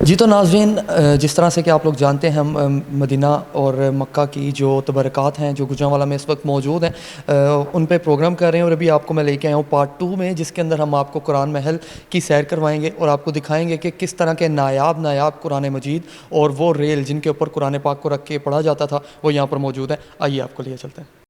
جی تو ناظرین، جس طرح سے کہ آپ لوگ جانتے ہیں ہم مدینہ اور مکہ کی جو تبرکات ہیں جو گوجرانوالہ میں اس وقت موجود ہیں ان پہ پروگرام کر رہے ہیں، اور ابھی آپ کو میں لے کے آیا ہوں پارٹ 2 میں، جس کے اندر ہم آپ کو قرآن محل کی سیر کروائیں گے اور آپ کو دکھائیں گے کہ کس طرح کے نایاب قرآن مجید اور وہ ریل جن کے اوپر قرآن پاک کو رکھ کے پڑھا جاتا تھا وہ یہاں پر موجود ہیں۔ آئیے آپ کو لیے چلتے ہیں۔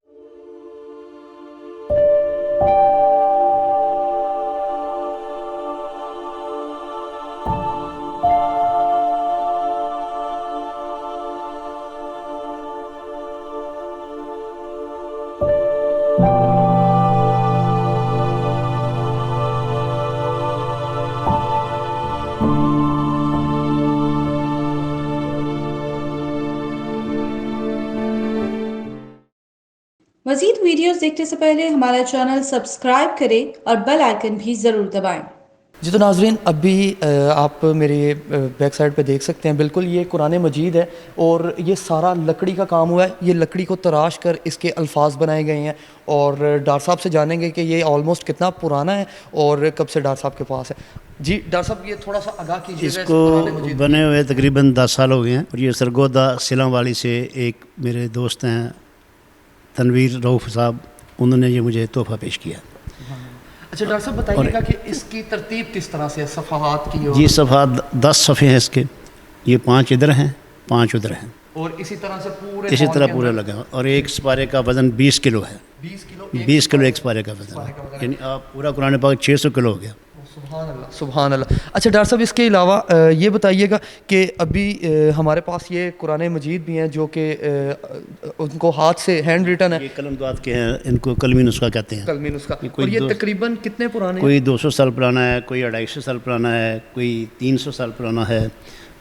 مزید ویڈیوز دیکھنے سے پہلے ہمارا چینل سبسکرائب کریں اور بیل آئیکن بھی ضرور دبائیں۔ جی تو ناظرین، ابھی آپ میرے بیک سائڈ پہ دیکھ سکتے ہیں، بالکل یہ قرآن مجید ہے اور یہ سارا لکڑی کا کام ہوا ہے۔ یہ لکڑی کو تراش کر اس کے الفاظ بنائے گئے ہیں، اور ڈاکٹر صاحب سے جانیں گے کہ یہ آلموسٹ کتنا پرانا ہے اور کب سے ڈاکٹر صاحب کے پاس ہے۔ جی ڈاکٹر صاحب، یہ تھوڑا سا آگاہ کیجیے اس کو بنے ہوئے تقریباً 10 سال ہو گئے ہیں، اور یہ سرگودا سیلم والی سے ایک میرے دوست ہیں تنویر رؤف صاحب، انہوں نے یہ مجھے تحفہ پیش کیا۔ اچھا ڈاکٹر صاحب بتائیے گا کہ اس کی ترتیب کس طرح سے ہے صفحات کی؟ جی صفحات 10 صفحے ہیں اس کے، یہ 5 ادھر ہیں 5 ادھر ہیں، اور اسی طرح سے اسی طرح پورے لگا، اور ایک سپارے کا وزن 20 کلو ہے۔ 20 کلو ایک سپارے کا وزن ہے، یعنی آپ پورا قرآن پاک 600 کلو ہو گیا۔ سبحان اللہ سبحان اللہ۔ اچھا ڈاکٹر صاحب، اس کے علاوہ یہ بتائیے گا کہ ابھی ہمارے پاس یہ قرآن مجید بھی ہیں جو کہ ان کو ہاتھ سے ہینڈ ریٹن ہے، یہ قلم داد کے ہیں، ان کو قلمی نسخہ کہتے ہیں۔ قلمی نسخہ، اور یہ تقریباً کتنے پرانے ہیں؟ کوئی 200 سال پرانا ہے، کوئی 250 سال پرانا ہے، کوئی 300 سال پرانا ہے۔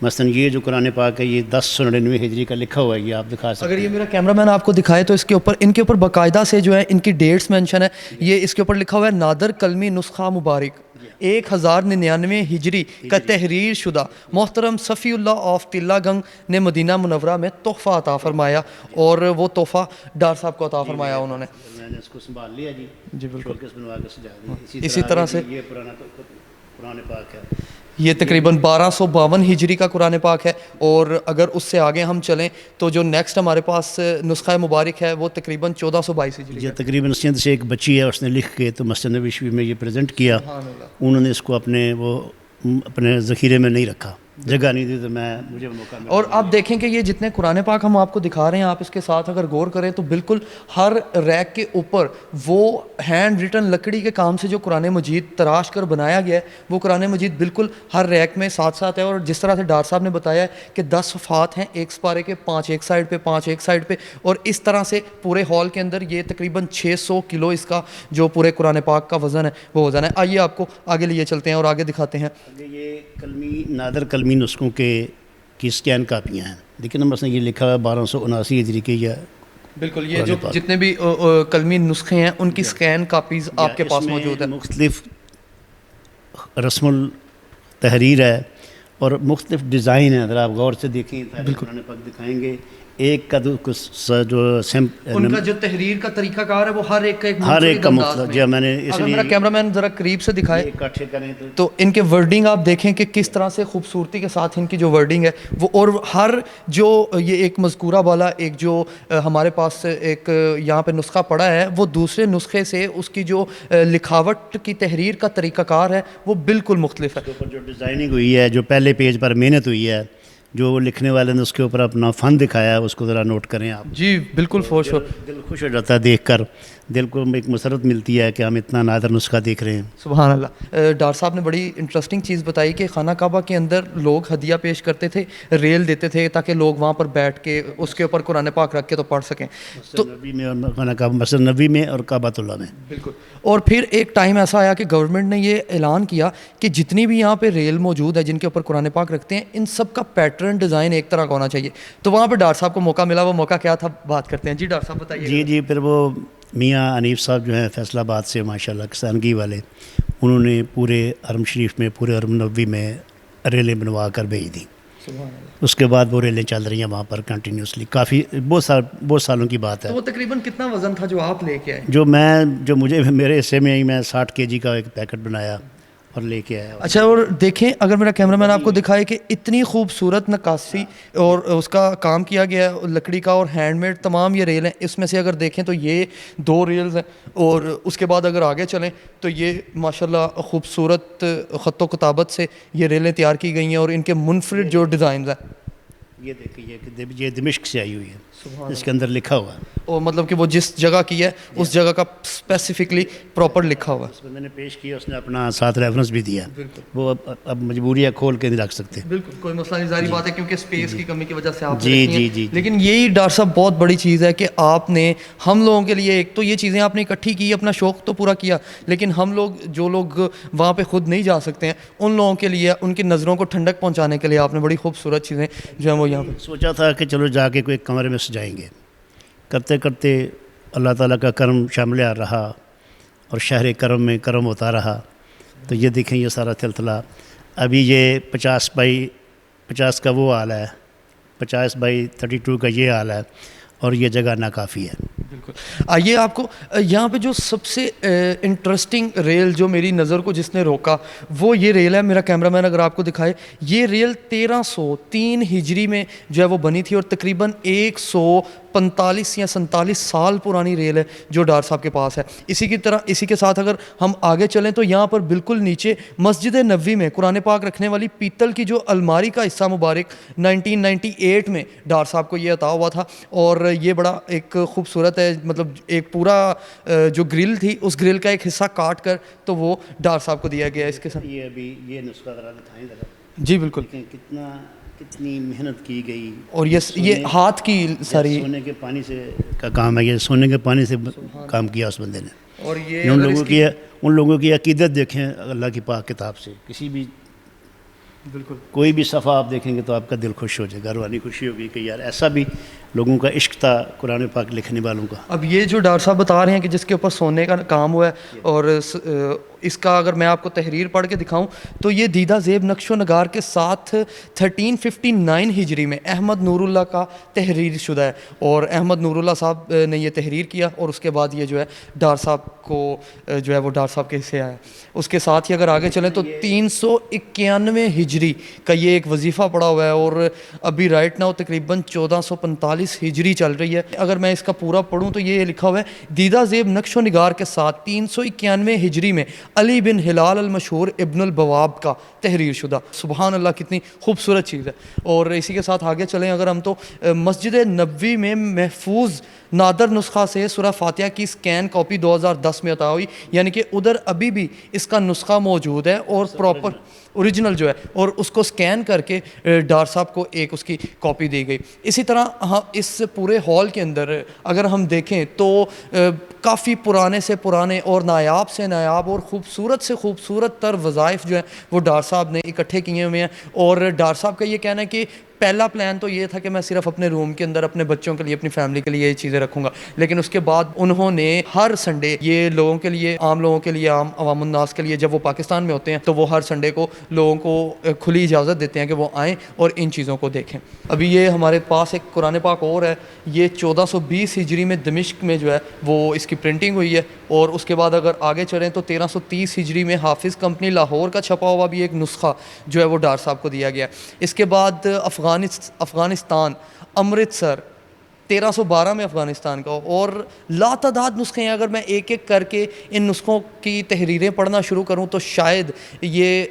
مثلا یہ جو قرآن پاک ہے یہ 1099 ہجری کا لکھا ہوا ہے، یہ آپ دکھا سکتے ہیں۔ اگر یہ میرا کیمرہ مین آپ کو دکھائے تو اس کے اوپر ان کے اوپر باقاعدہ سے جو ہے ان کی ڈیٹس مینشن ہے۔ یہ اس کے اوپر لکھا ہوا ہے نادر قلمی نسخہ مبارک 1099 ہجری کا تحریر شدہ، محترم صفی اللہ آف تلہ گنگ نے مدینہ منورہ میں تحفہ عطا فرمایا، اور وہ تحفہ ڈاکٹر صاحب کو عطا فرمایا انہوں نے۔ میں نے اس کو سنبھال لیا جی، جی بالکل شوکیس بنوا کے سجا دی۔ اسی طرح سے یہ پرانا قرآن پاک ہے، یہ تقریباً 1252 ہجری کا قرآن پاک ہے، اور اگر اس سے آگے ہم چلیں تو جو نیکسٹ ہمارے پاس نسخہ مبارک ہے وہ تقریباً 1422 ہجری یہ تقریباً سندھ سے ایک بچی ہے، اس نے لکھ کے تو مسجد نبوی شریف میں یہ پریزنٹ کیا۔ انہوں نے اس کو اپنے ذخیرے میں نہیں رکھا، جگہ نہیں دی، تو مجھے موقع ملا۔ اور آپ دیکھیں کہ یہ جتنے قرآن پاک ہم آپ کو دکھا رہے ہیں، آپ اس کے ساتھ اگر غور کریں تو بالکل ہر ریک کے اوپر وہ ہینڈ ریٹن لکڑی کے کام سے جو قرآن مجید تراش کر بنایا گیا ہے، وہ قرآن مجید بالکل ہر ریک میں ساتھ ساتھ ہے۔ اور جس طرح سے ڈاکٹر صاحب نے بتایا ہے کہ 10 صفحات ہیں ایک سپارے کے، 5 ایک سائڈ پہ 5 ایک سائڈ پہ، اور اس طرح سے پورے ہال کے اندر یہ تقریباً 600 کلو اس کا جو پورے قرآن پاک کا وزن ہے وہ وزن ہے۔ آئیے آپ کو آگے لیے چلتے ہیں اور آگے دکھاتے ہیں۔ یہ نادر قلمی نسخوں کی سکین کاپیاں ہیں، لیکن مثلا یہ لکھا ہوا ہے 1279 ہجری کے، یا بالکل یہ جو جتنے بھی قلمی نسخے ہیں ان کی سکین کاپیز آپ کے پاس موجود ہیں۔ مختلف رسم التحریر ہے اور مختلف ڈیزائن ہیں، اگر آپ غور سے دیکھیں قرآن پاک دکھائیں گے، ایک کا جو ان کا جو تحریر کا طریقہ کار ہے وہ ہر ایک کا مختلف، جی میں نے اس لیے میرا کیمرہ مین ذرا قریب سے دکھائے اکٹھے کریں تو ان کے ورڈنگ آپ دیکھیں کہ کس طرح سے خوبصورتی کے ساتھ ان کی جو ورڈنگ ہے وہ، اور ہر جو یہ ایک مذکورہ والا ایک جو ہمارے پاس ایک یہاں پہ نسخہ پڑا ہے، وہ دوسرے نسخے سے اس کی جو لکھاوٹ کی تحریر کا طریقہ کار ہے وہ بالکل مختلف ہے۔ جو ڈیزائننگ ہوئی ہے، جو پہلے پیج پر محنت ہوئی ہے، جو لکھنے والے نے اس کے اوپر اپنا فن دکھایا ہے، اس کو ذرا نوٹ کریں آپ۔ جی بالکل فوش ہو، دل خوش ہو جاتا ہے دیکھ کر، دل کو ایک مسرت ملتی ہے کہ ہم اتنا نادر نسخہ دیکھ رہے ہیں۔ سبحان اللہ۔ ڈاکٹر صاحب نے بڑی انٹرسٹنگ چیز بتائی کہ خانہ کعبہ کے اندر لوگ ہدیہ پیش کرتے تھے، ریل دیتے تھے تاکہ لوگ وہاں پر بیٹھ کے اس کے اوپر قرآن پاک رکھ کے تو پڑھ سکیں۔ تو نبی میں اور خانہ کعبہ، مسجد نبی میں اور کعبۃ اللہ میں، بالکل۔ اور پھر ایک ٹائم ایسا آیا کہ گورنمنٹ نے یہ اعلان کیا کہ جتنی بھی یہاں پہ ریل موجود ہے جن کے اوپر قرآن پاک رکھتے ہیں، ان سب کا پیٹرن ڈیزائن ایک طرح کا ہونا چاہیے۔ تو وہاں پہ ڈاکٹر صاحب کو موقع ملا، وہ موقع کیا تھا بات کرتے ہیں۔ جی ڈاکٹر صاحب بتائیے۔ جی پھر وہ میاں حنیف صاحب جو ہیں فیصل آباد سے، ماشاءاللہ کسانگی والے، انہوں نے پورے حرم شریف میں، پورے حرم نبوی میں ریلیں بنوا کر بھیج دیں۔ اس کے بعد وہ ریلیں چل رہی ہیں وہاں پر کنٹینیوسلی، کافی بہت سالوں کی بات ہے۔ تو وہ تقریباً کتنا وزن تھا جو آپ لے کے آئے؟ جو مجھے میرے حصے میں ہی میں 60 kg کا ایک پیکٹ بنایا، اور لے کے آیا. اچھا، اور دیکھیں اگر میرا کیمرہ مین آپ کو دکھائے کہ اتنی خوبصورت نقاشی اور اس کا کام کیا گیا ہے لکڑی کا اور ہینڈ میڈ تمام یہ ریل ہیں. اس میں سے اگر دیکھیں تو یہ 2 ریلز ہیں، اور اس کے بعد اگر آگے چلیں تو یہ ماشاءاللہ خوبصورت خط و کتابت سے یہ ریلیں تیار کی گئی ہیں، اور ان کے منفرد جو ڈیزائنز ہیں. یہ دیکھیے یہ دمشق سے آئی ہوئی ہے، اس کے اندر لکھا ہوا ہے. اور مطلب کہ وہ جس جگہ کی ہے اس جگہ کا اسپیسیفکلی پراپر لکھا ہوا ہے. اس بندے نے پیش کیا، اس نے اپنا ساتھ ریفرنس بھی دیا. وہ اب مجبوری ہے کھول کے نہیں رکھ سکتے. بالکل کوئی مسئلہ نہیں، ظاہری بات ہے کیونکہ اسپیس کی کمی کی وجہ سے آپ جی. لیکن یہی ڈاکٹر صاحب بہت بڑی چیز ہے کہ آپ نے ہم لوگوں کے لیے ایک تو یہ چیزیں آپ نے اکٹھی کی، اپنا شوق تو پورا کیا، لیکن ہم لوگ جو لوگ وہاں پہ خود نہیں جا سکتے ہیں ان لوگوں کے لیے ان کی نظروں کو ٹھنڈک پہنچانے کے لیے آپ نے بڑی خوبصورت چیزیں جو ہیں وہ یہاں پہ سوچا تھا کہ چلو جا کے کوئی کمرے میں سجائیں گے. کرتے کرتے اللہ تعالیٰ کا کرم شامل رہا اور شہر کرم میں کرم ہوتا رہا. تو یہ دیکھیں یہ سارا سلسلہ ابھی یہ 50x50 کا وہ حال ہے، 50x32 کا یہ حال ہے، اور یہ جگہ ناکافی ہے. بالکل. آئیے آپ کو یہاں پہ جو سب سے انٹرسٹنگ ریل جو میری نظر کو جس نے روکا وہ یہ ریل ہے. میرا کیمرہ مین اگر آپ کو دکھائے، یہ ریل 1303 ہجری میں جو ہے وہ بنی تھی، اور تقریباً 145 یا 47 سال پرانی ریل ہے جو ڈار صاحب کے پاس ہے. اسی کے ساتھ اگر ہم آگے چلیں تو یہاں پر بالکل نیچے مسجد نبوی میں قرآن پاک رکھنے والی پیتل کی جو الماری کا حصہ مبارک 1998 میں ڈار صاحب کو یہ عطا ہوا تھا، اور یہ بڑا ایک خوبصورت ہے. مطلب ایک پورا جو گرل تھی اس گرل کا ایک حصہ کاٹ کر تو وہ ڈار صاحب کو دیا گیا. اس کے ساتھ یہ ابھی یہ نسخہ ذرا دکھائیں ذرا. جی بالکل. کتنی محنت کی گئی، اور یہ ہاتھ کی ساری سونے کے پانی سے کا کام ہے. یہ سونے کے پانی سے کام کیا اس بندے نے. اور یہ ان لوگوں کی عقیدت دیکھیں اللہ کی پاک کتاب سے. کسی بھی بالکل کوئی بھی صفحہ آپ دیکھیں گے تو آپ کا دل خوش ہو جائے گا، روحانی خوشی ہوگی کہ یار ایسا بھی لوگوں کا عشق تھا قرآن پاک لکھنے والوں کا. اب یہ جو ڈاکٹر صاحب بتا رہے ہیں کہ جس کے اوپر سونے کا کام ہوا ہے، اور اس کا اگر میں آپ کو تحریر پڑھ کے دکھاؤں تو یہ دیدہ زیب نقش و نگار کے ساتھ 1359 ہجری میں احمد نور اللہ کا تحریر شدہ ہے، اور احمد نور اللہ صاحب نے یہ تحریر کیا، اور اس کے بعد یہ جو ہے ڈاکٹر صاحب کو جو ہے وہ ڈاکٹر صاحب کے حصے آیا. اس کے ساتھ ہی اگر آگے چلیں تو 391 ہجری کا یہ ایک وظیفہ پڑا ہوا ہے، اور ابھی رائٹ ناؤ تقریباً 1445 ہجری چل رہی ہے. اگر میں اس کا پورا پڑھوں تو یہ لکھا ہوا ہے دیدہ زیب نقش و نگار کے ساتھ 391 ہجری میں علی بن ہلال المشہور ابن البواب کا تحریر شدہ. سبحان اللہ، کتنی خوبصورت چیز ہے. اور اسی کے ساتھ آگے چلیں اگر ہم تو مسجد نبوی میں محفوظ نادر نسخہ سے سورہ فاتحہ کی سکین کاپی 2010 میں عطا ہوئی، یعنی کہ ادھر ابھی بھی اس کا نسخہ موجود ہے اور پراپر اوریجنل جو ہے، اور اس کو سکین کر کے ڈار صاحب کو ایک اس کی کاپی دی گئی. اسی طرح ہاں اس پورے ہال کے اندر اگر ہم دیکھیں تو کافی پرانے سے پرانے اور نایاب سے نایاب اور خوبصورت سے خوبصورت تر وظائف جو ہیں وہ ڈار صاحب نے اکٹھے کیے ہوئے ہیں. اور ڈار صاحب کا یہ کہنا ہے کہ پہلا پلان تو یہ تھا کہ میں صرف اپنے روم کے اندر اپنے بچوں کے لیے اپنی فیملی کے لیے یہ چیزیں رکھوں گا، لیکن اس کے بعد انہوں نے ہر سنڈے یہ لوگوں کے لیے عام لوگوں کے لیے عام عوام الناس کے لیے جب وہ پاکستان میں ہوتے ہیں تو وہ ہر سنڈے کو لوگوں کو کھلی اجازت دیتے ہیں کہ وہ آئیں اور ان چیزوں کو دیکھیں. ابھی یہ ہمارے پاس ایک قرآن پاک اور ہے، یہ 1420 ہجری میں دمشق میں جو ہے وہ اس کی پرنٹنگ ہوئی ہے. اور اس کے بعد اگر آگے چلیں تو 1330 ہجری میں حافظ کمپنی لاہور کا چھپا ہوا بھی ایک نسخہ جو ہے وہ ڈار صاحب کو دیا گیا. اس کے بعد افغانستان امرتسر 1312 میں افغانستان کا، اور لاتعداد نسخے ہیں. اگر میں ایک ایک کر کے ان نسخوں کی تحریریں پڑھنا شروع کروں تو شاید یہ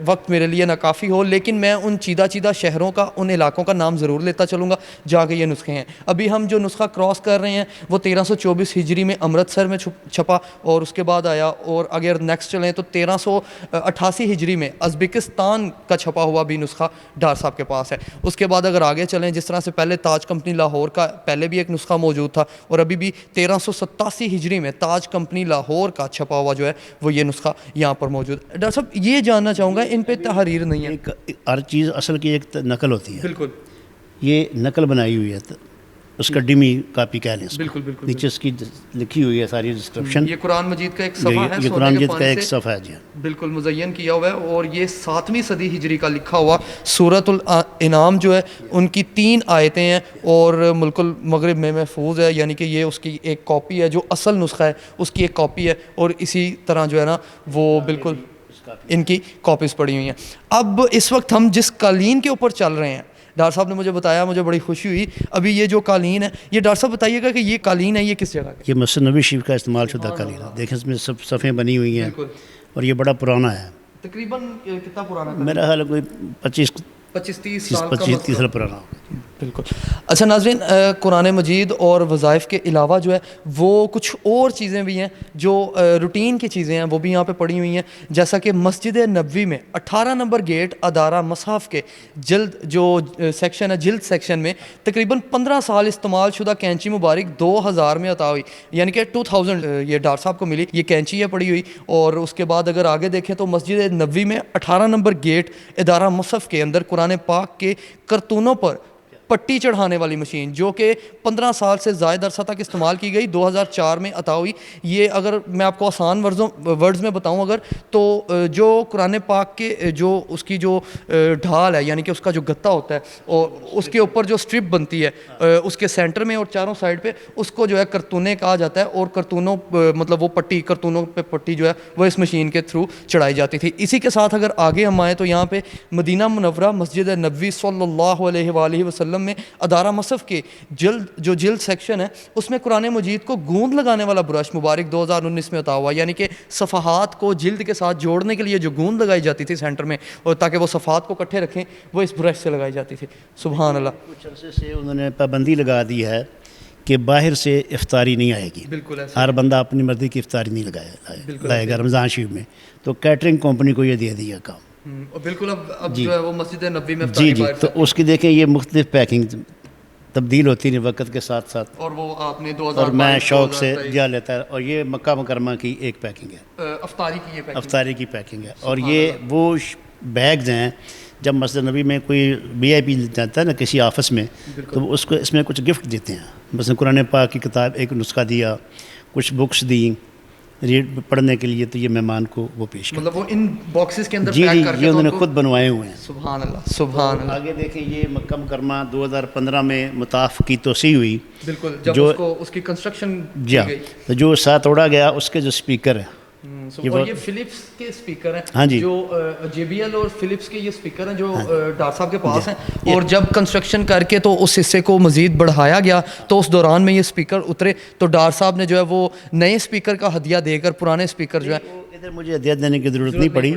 وقت میرے لیے ناکافی ہو، لیکن میں ان چیدہ شہروں کا ان علاقوں کا نام ضرور لیتا چلوں گا جہاں کے یہ نسخے ہیں. ابھی ہم جو نسخہ کراس کر رہے ہیں وہ 1324 ہجری میں امرتسر میں چھپا، اور اس کے بعد آیا. اور اگر نیکسٹ چلیں تو 1388 ہجری میں ازبکستان کا چھپا ہوا بھی نسخہ ڈار صاحب کے پاس ہے. اس کے بعد اگر آگے چلیں جس طرح سے پہلے تاج کمپنی لاہور کا پہلے بھی ایک نسخہ موجود تھا، اور ابھی بھی 1387 ہجری میں تاج کمپنی لاہور کا چھپا ہوا جو ہے وہ یہ نسخہ یہاں پر موجود ہے. ڈاکٹر صاحب یہ جاننا چاہوں گا ان پہ تحریر نہیں ہے؟ ہر چیز اصل کی ایک نقل ہوتی ہے. بالکل یہ نقل بنائی ہوئی ہے، اس کا ڈمی کاپی کہہ لیں. بالکل بالکل نیچے اس کی لکھی ہوئی ہے ساری ڈسکرپشن. یہ قرآن مجید کا ایک صفحہ ہے، یہ قرآن مجید کا ایک صفحہ ہے جی بالکل مزین کیا ہوا ہے. اور یہ 7ویں صدی ہجری کا لکھا ہوا سورۃ الانعام جو ہے ان کی 3 آیتیں ہیں اور ملک المغرب میں محفوظ ہے، یعنی کہ یہ اس کی ایک کاپی ہے جو اصل نسخہ ہے اس کی ایک کاپی ہے. اور اسی طرح جو ہے نا وہ بالکل ان کی کاپیز پڑی ہوئی ہیں. اب اس وقت ہم جس قالین کے اوپر چل رہے ہیں، ڈاکٹر صاحب نے مجھے بتایا، مجھے بڑی خوشی ہوئی. ابھی یہ جو قالین ہے، یہ ڈاکٹر صاحب بتائیے گا کہ یہ قالین ہے یہ کس جگہ کی؟ یہ مسجد نبوی شریف کا استعمال شدہ قالین ہے. دیکھیں اس میں سب صفحیں بنی ہوئی ہیں اور یہ بڑا پرانا ہے. تقریباً کتنا پرانا؟ میرا خیال ہے کوئی 25-30 سال کا 25-30 سال پرانا ہوگا. بالکل. اچھا ناظرین، قرآن مجید اور وظائف کے علاوہ جو ہے وہ کچھ اور چیزیں بھی ہیں جو روٹین کی چیزیں ہیں، وہ بھی یہاں پہ پڑی ہوئی ہیں. جیسا کہ مسجد نبوی میں 18 نمبر گیٹ ادارہ مصحف کے جلد جو سیکشن ہے، جلد سیکشن میں تقریباً 15 سال استعمال شدہ کینچی مبارک 2000 میں عطا ہوئی، یعنی کہ 2000 یہ ڈاکٹر صاحب کو ملی. یہ کینچی ہے پڑی ہوئی. اور اس کے بعد اگر آگے دیکھیں تو مسجد نبوی میں 18 نمبر گیٹ ادارہ مصحف کے اندر قرآن پاک کے کرتونوں پر پٹی چڑھانے والی مشین جو کہ 15 سال سے زائد عرصہ تک استعمال کی گئی، 2004 میں عطا ہوئی. یہ اگر میں آپ کو آسان ورڈز میں بتاؤں اگر تو جو قرآن پاک کے جو اس کی جو ڈھال ہے، یعنی کہ اس کا جو گتا ہوتا ہے اور اس کے اوپر جو سٹرپ بنتی ہے اس کے سینٹر میں اور چاروں سائڈ پہ، اس کو جو ہے کرتونے کہا جاتا ہے. اور کرتونوں مطلب وہ پٹی، کرتونوں پہ پٹی جو ہے وہ اس مشین کے تھرو چڑھائی جاتی تھی. اسی کے ساتھ اگر آگے ہم آئیں تو یہاں پہ مدینہ منورہ مسجد نبوی صلی اللہ علیہ وآلہ وسلم میں ادارہ مصحف کے جلد سیکشن ہے، اس میں قرآن مجید کو گوند لگانے والا برش مبارک 2019 میں عطا ہوا. یعنی کہ صفحات کو جلد کے ساتھ جوڑنے کے لیے جو گوند لگائی جاتی تھی سینٹر میں، اور تاکہ وہ صفحات کو اکٹھے رکھیں، وہ اس برش سے لگائی جاتی تھی. سبحان اللہ. کچھ عرصے سے انہوں نے پابندی لگا دی ہے کہ باہر سے افطاری نہیں آئے گی. بالکل ایسا ہر بندہ اپنی مرضی کی افطاری نہیں لائے گا رمضان شریف میں. تو کیٹرنگ کمپنی کو یہ دے دیا کام. بالکل. اب جو ہے وہ مسجد نبوی میں جی تو اس کی دیکھیں یہ مختلف پیکنگ تبدیل ہوتی ہے وقت کے ساتھ ساتھ، اور وہ آپ نے اور میں شوق سے جا لیتا ہے. اور یہ مکہ مکرمہ کی ایک پیکنگ ہے، افطاری کی پیکنگ ہے. اور یہ وہ بیگز ہیں جب مسجد نبی میں کوئی وی آئی پی جاتا ہے نا کسی آفس میں، تو اس کو اس میں کچھ گفٹ دیتے ہیں. مثلا قرآن پاک کی کتاب ایک نسخہ دیا، کچھ بکس دی ریڈ پڑھنے کے لیے، تو یہ مہمان کو وہ پیش کرتے ہیں. مطلب وہ ان باکسز کے اندر جی پیک کر کے یہ انہوں نے خود بنوائے ہوئے ہیں. سبحان اللہ سبحان اللہ. آگے دیکھیں یہ مکہ مکرمہ 2015 میں مطاف کی توسیع ہوئی. بالکل. جب اس کو اس کی کنسٹرکشن کی گئی تو جو ساتھ توڑا گیا اس کے جو اسپیکر ہیں، اور یہ فلپس کے اسپیکر ہیں. ہاں جی. جو جے بی ایل اور فلپس کے یہ اسپیکر ہیں جو ڈاکٹر صاحب کے پاس ہیں. اور جب کنسٹرکشن کر کے تو اس حصے کو مزید بڑھایا گیا تو اس دوران میں یہ اسپیکر اترے، تو ڈاکٹر صاحب نے جو ہے وہ نئے اسپیکر کا ہدیہ دے کر پرانے اسپیکر جو ہے ادھر مجھے ہدیہ دینے کی ضرورت نہیں پڑی،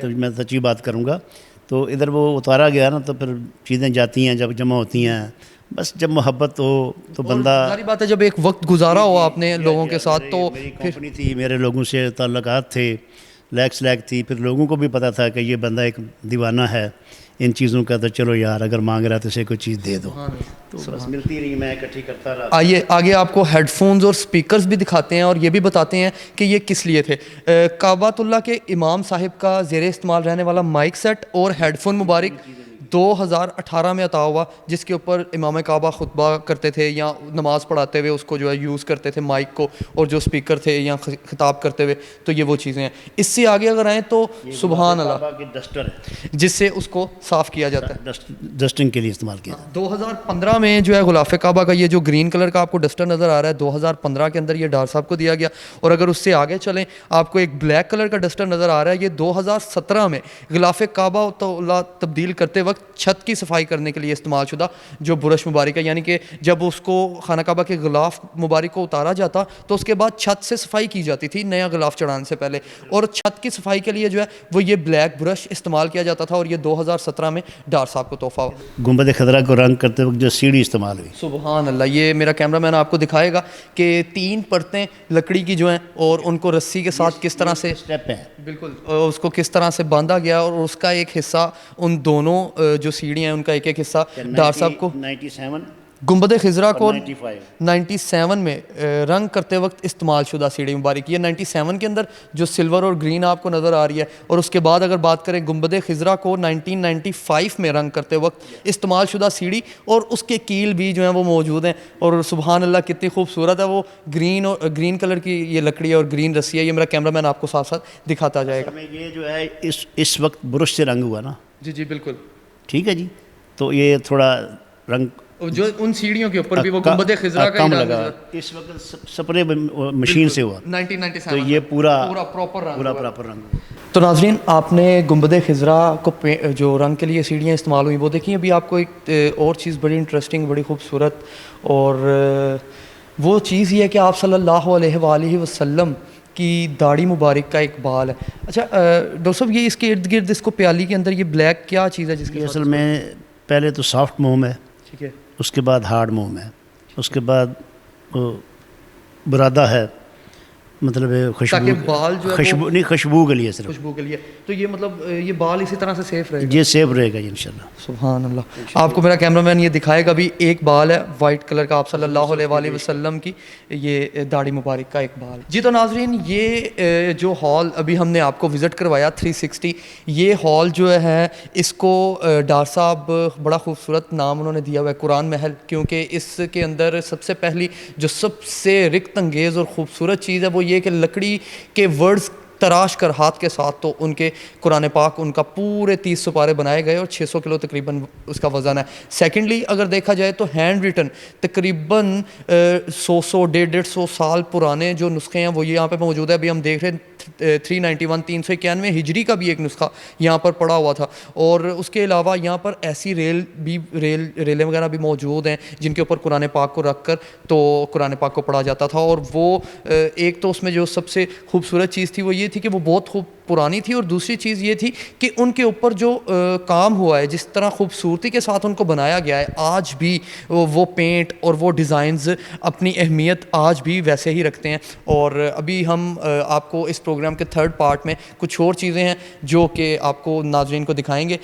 تو میں سچی بات کروں گا. تو ادھر وہ اتارا گیا نا، تو پھر چیزیں جاتی ہیں جب جمع ہوتی ہیں، بس جب محبت ہو تو بندہ. ساری بات ہے جب ایک وقت گزارا ہو آپ نے لوگوں کے ساتھ، تو میری کمپنی تھی، میرے لوگوں سے تعلقات تھے، لیک تھی، پھر لوگوں کو بھی پتہ تھا کہ یہ بندہ ایک دیوانہ ہے ان چیزوں کا، تو چلو یار اگر مانگ رہا تو اسے کوئی چیز دے دو. تو بس ملتی رہی، میں اکٹھی کرتا رہا. آئیے آگے آپ کو ہیڈ فونز اور سپیکرز بھی دکھاتے ہیں اور یہ بھی بتاتے ہیں کہ یہ کس لیے تھے. کعبۃ اللہ کے امام صاحب کا زیر استعمال رہنے والا مائک سیٹ اور ہیڈ فون مبارک 2018 میں عطا ہوا، جس کے اوپر امام کعبہ خطبہ کرتے تھے یا نماز پڑھاتے ہوئے اس کو جو ہے یوز کرتے تھے مائک کو، اور جو سپیکر تھے یا خطاب کرتے ہوئے. تو یہ وہ چیزیں ہیں. اس سے آگے اگر آئیں تو سبحان اللہ، ڈسٹر ہے جس سے اس کو صاف کیا جاتا ہے، ڈسٹنگ کے لیے استعمال کیا. 2015 میں جو ہے غلاف کعبہ کا یہ جو گرین کلر کا آپ کو ڈسٹر نظر آ رہا ہے، 2015 کے اندر یہ ڈاکٹر صاحب کو دیا گیا. اور اگر اس سے آگے چلیں آپ کو ایک بلیک کلر کا ڈسٹر نظر آ رہا ہے، یہ 2017 میں غلاف کعبہ تبدیل کرتے وقت چھت کی صفائی کرنے کے لیے استعمال شدہ جو برش مبارک ہے. یعنی کہ جب اس کو خانہ کعبہ کے غلاف مبارک کو اتارا جاتا تو اس کے بعد چھت سے صفائی کی جاتی تھی نیا غلاف چڑھانے سے پہلے، اور چھت کی صفائی کے لیے جو ہے وہ یہ بلیک برش استعمال کیا جاتا تھا. اور یہ 2017 میں ڈاکٹر صاحب کو تحفہ ہوا. گنبد خضرا کو رنگ کرتے وقت جو سیڑھی استعمال ہوئی، سبحان اللہ. یہ میرا کیمرہ مین آپ کو دکھائے گا کہ 3 پرتیں لکڑی کی جو ہیں اور ان کو رسی کے ساتھ کس طرح سے اسٹیپ ہیں، بالکل اس کو کس طرح سے باندھا گیا، اور اس کا ایک حصہ ان دونوں جو سیڑھیاں ہیں ان کا ایک حصہ ڈاکٹر صاحب کو 97 گنبد خضرا کو 95 97 میں رنگ کرتے وقت استعمال شدہ سیڑھی مبارک. یہ 97 کے اندر جو سلور اور گرین آپ کو نظر آ رہی ہے. اور اس کے بعد اگر بات کریں گنبد خضرا کو 1995 میں رنگ کرتے وقت استعمال شدہ سیڑھی، اور اس کے کیل بھی جو ہیں وہ موجود ہیں. اور سبحان اللہ کتنی خوبصورت ہے وہ گرین کلر کی یہ لکڑی ہے اور گرین رسی ہے. یہ میرا کیمرہ مین آپ کو ساتھ ساتھ دکھاتا جائے گا. یہ جو ہے اس وقت برش سے رنگ ہوا نا. جی بالکل ٹھیک ہے جی. تو یہ تھوڑا رنگ جو ان سیڑھیوں کے اوپر بھی وہ گنبد خضرا کا کم ہی لگا, اس وقت سپرے مشین سے ہوا, 1997 تو یہ پورا پراپر رنگ پورا پراپر رنگ. تو ناظرین آپ نے گنبد خضرا کو جو رنگ کے لیے سیڑھیاں استعمال ہوئیں وہ دیکھیں. ابھی آپ کو ایک اور چیز بڑی انٹرسٹنگ, بڑی خوبصورت, اور وہ چیز یہ ہے کہ آپ صلی اللہ علیہ وآلہ وسلم کی داڑھی مبارک کا ایک بال ہے. اچھا ڈاکٹر صاحب, یہ اس کے ارد گرد اس کو پیالی کے اندر یہ بلیک کیا چیز ہے جس کے اصل میں پہلے تو سافٹ موم ہے, ٹھیک ہے, اس کے بعد ہارڈ موم ہے, اس کے بعد وہ برادہ ہے, مطلب تاکہ بال جو ہے خوشبو نہیں, خوشبو کے لیے صرف, خوشبو کے لیے. تو یہ مطلب یہ بال اسی طرح سے سیف رہے گا, یہ سیف رہے گا انشاءاللہ. سبحان اللہ. آپ کو میرا کیمرہ مین یہ دکھائے گا بھی, ایک بال ہے وائٹ کلر کا آپ صلی اللہ علیہ وآلہ وسلم کی, یہ داڑھی مبارک کا ایک بال. جی تو ناظرین, یہ جو ہال ابھی ہم نے آپ کو وزٹ کروایا 360, یہ ہال جو ہے اس کو ڈار صاحب بڑا خوبصورت نام انہوں نے دیا ہوا ہے قرآن محل, کیونکہ اس کے اندر سب سے پہلی جو سب سے رکت انگیز اور خوبصورت چیز ہے وہ یہ کہ لکڑی کے ورڈز تراش کر ہاتھ کے ساتھ تو ان کے قرآن پاک ان کا پورے 30 سپارے بنائے گئے اور 600 کلو تقریباً اس کا وزن ہے. سیکنڈلی اگر دیکھا جائے تو ہینڈ ریٹن تقریباً 100-150 سال پرانے جو نسخے ہیں وہ یہاں پہ موجود ہے. ابھی ہم دیکھ رہے ہیں 391 ہجری کا بھی ایک نسخہ یہاں پر پڑا ہوا تھا, اور اس کے علاوہ یہاں پر ایسی ریلیں وغیرہ بھی موجود ہیں جن کے اوپر قرآن پاک کو رکھ کر تو قرآن پاک کو پڑھا جاتا تھا. اور وہ ایک تو اس میں جو سب سے خوبصورت چیز تھی وہ یہ تھی کہ وہ بہت خوب پرانی تھی, اور دوسری چیز یہ تھی کہ ان کے اوپر جو کام ہوا ہے, جس طرح خوبصورتی کے ساتھ ان کو بنایا گیا ہے, آج بھی وہ پینٹ اور وہ ڈیزائنز اپنی اہمیت آج بھی ویسے ہی رکھتے ہیں. اور ابھی ہم آپ کو اس پروگرام کے تھرڈ پارٹ میں کچھ اور چیزیں ہیں جو کہ آپ کو ناظرین کو دکھائیں گے.